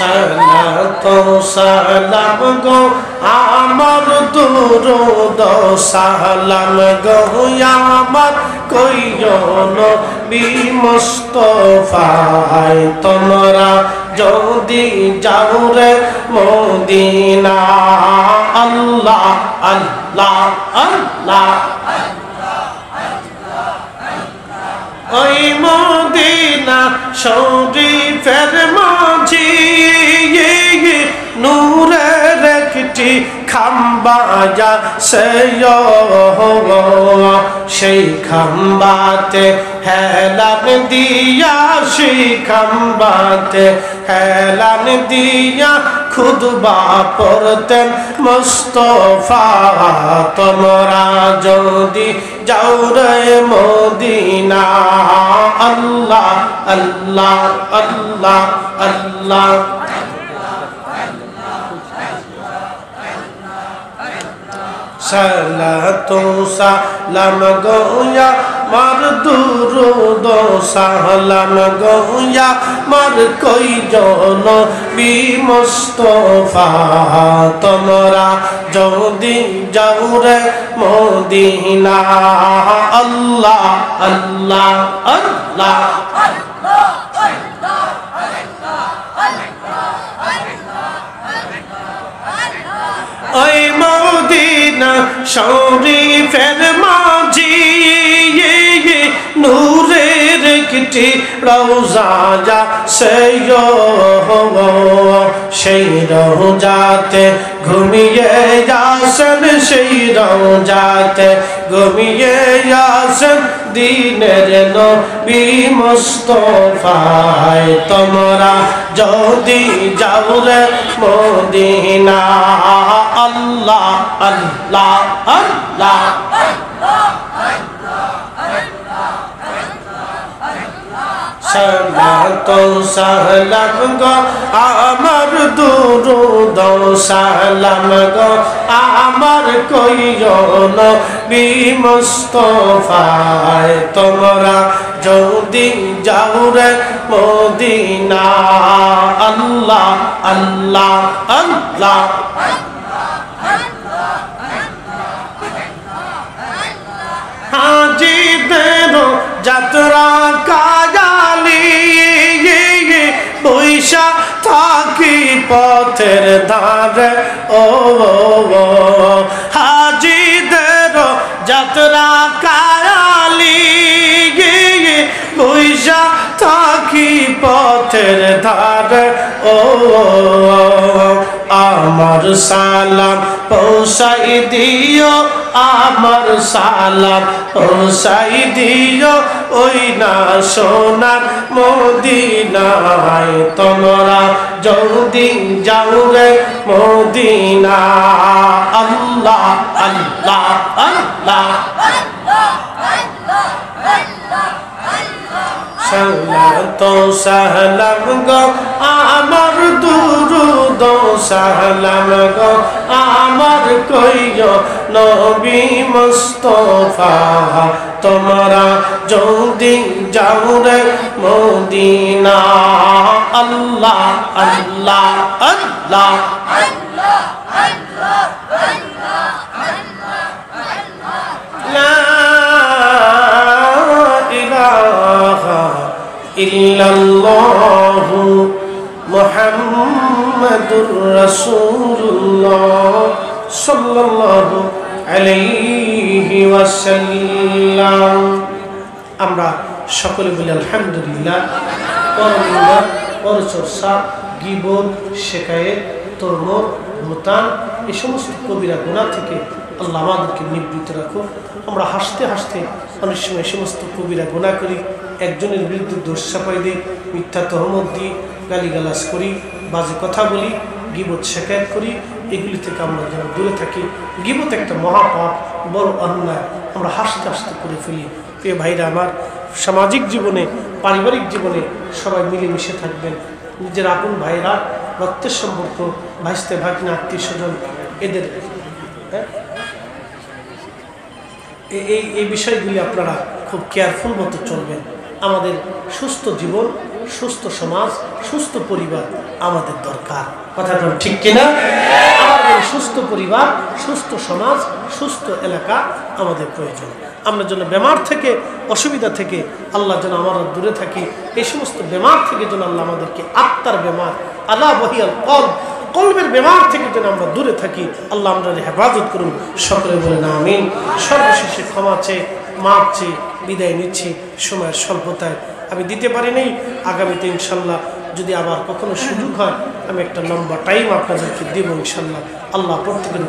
সালাত সালাম গো আমার দুরুদ সালাম গো আমার কইও নবী মুস্তাফায় তোমরা যদি যাও রে মদিনা আল্লাহ আল্লাহ আল্লাহ ওই মদিনা শরীফের মাঝি নূরের একটি খাম্বা আছে সেই খাম্বাতে হেলান দিয়া সেই খাম্বাতে হেলান দিয়া খুতবা পড়তেন মুস্তাফা তোমরা যদি যাও রে মদিনা আল্লাহ আল্লাহ আল্লাহ আল্লাহ সালাতু সালাম গো মার দুরুদ সালাম গো মার কইজন বি মুস্তাফা তোমরা যদি যাও রে মদিনা আল্লাহ আল্লাহ আল্লাহ ওই মদিনা শরীফের মাঝি নূরের একটি রওজা আছে সেই রওজাতে ঘুমিয়ে আসেন সেই রওজাতে ঘুমিয়ে আসেন দিনের নবী মুস্তাফায় তোমরা যদি যাও রে মদিনা আল্লাহ আল্লাহ আল্লাহ সালাতু সালাম গো আমার দুরুদ সালাম গো আমার কইও নবী মুস্তাফায় তোমরা যদি যাও রে মদিনা আল্লাহ আল্লাহ আল্লাহ হাজিদের যাত্রা কায়ালি বৈশা থাকি পথের ধারে ও হাজিদের যাত্রা কায়ালি বৈশা থাকি পথের ধারে ও আমার সালাম পৌঁছাই দিও আমার সালাম পৌঁছাই দিও ওই না সোনার মদিনায় তোমরা যদি যাও রে মদিনা আল্লাহ আল্লাহ আল্লাহ সালাতু সালাম গো আমার দুরুদ সালাম গো আমার কইও নবী মুস্তাফা তোমরা যদি যাও রে মদিনা আল্লাহ আল্লাহ আল্লাহ আল্লাহ আল্লাহ লা ইলাহা ইল্লাল্লাহু মুহাম্মাদুর রাসূলুল্লাহ সাল্লাল্লাহু আলাইহি ওয়াসাল্লাম। আমরা সকলে বলি আলহামদুলিল্লাহ। পরনিন্দা, পরচর্চা, গীবত, শিকায়েত, তরমত, ভুতান এই সমস্ত কবিরা গুনাহ থেকে আল্লাহ আমাদেরকে নিবৃত্ত রাখুন। আমরা হাসতে হাসতে অনেক সময় সমস্ত কবিরা গুনাহ করি, একজনের বিরুদ্ধে দোষ চাপাই দিই, মিথ্যা তহমত দিই, গালিগালাজ করি, বাজে কথা বলি, গীবত শিকায়েত করি। এগুলি থেকে আমরা যেন দূরে থাকি। গীবত একটা মহাপাপ, বড় অন্যায়, আমরা হাসতে হাসতে করে ফেলি। প্রিয় ভাইরা আমার, সামাজিক জীবনে, পারিবারিক জীবনে সবাই মিলেমিশে থাকবেন। নিজের আপন ভাইরা, রক্তের সম্পর্ক, ভাইস্তে ভাগ্নে, আত্মীয় স্বজন, এদের এই বিষয়গুলি আপনারা খুব কেয়ারফুল মতো চলবেন। আমাদের সুস্থ জীবন সুস্থ সমাজ, সুস্থ পরিবার আমাদের দরকার। কথা ঠিক কিনা? আমাদের সুস্থ পরিবার, সুস্থ সমাজ, সুস্থ এলাকা আমাদের প্রয়োজন। আমরা যেন বেমার থেকে, অসুবিধা থেকে আল্লাহ যেন আমরা দূরে থাকি। এই সমস্ত বেমার থেকে যেন আল্লাহ আমাদেরকে, আত্মার বেমার, আলা বহিয়াল কলব, কলবের বেমার থেকে যেন আমরা দূরে থাকি। আল্লাহ আমাদের হেফাজত করুন। সকলে বলেন আমিন। সর্বশেষে ক্ষমা চেয়ে, মাপ চেয়ে বিদায় নিচ্ছি। সময়ের স্বল্পতায় আমি দিতে পারিনি। আগামীতে ইনশাল্লাহ যদি আবার কখনো সুযোগ হয় আমি একটা লম্বা টাইম আপনাদেরকে দেব ইনশাল্লাহ। আল্লাহ প্রত্যেকের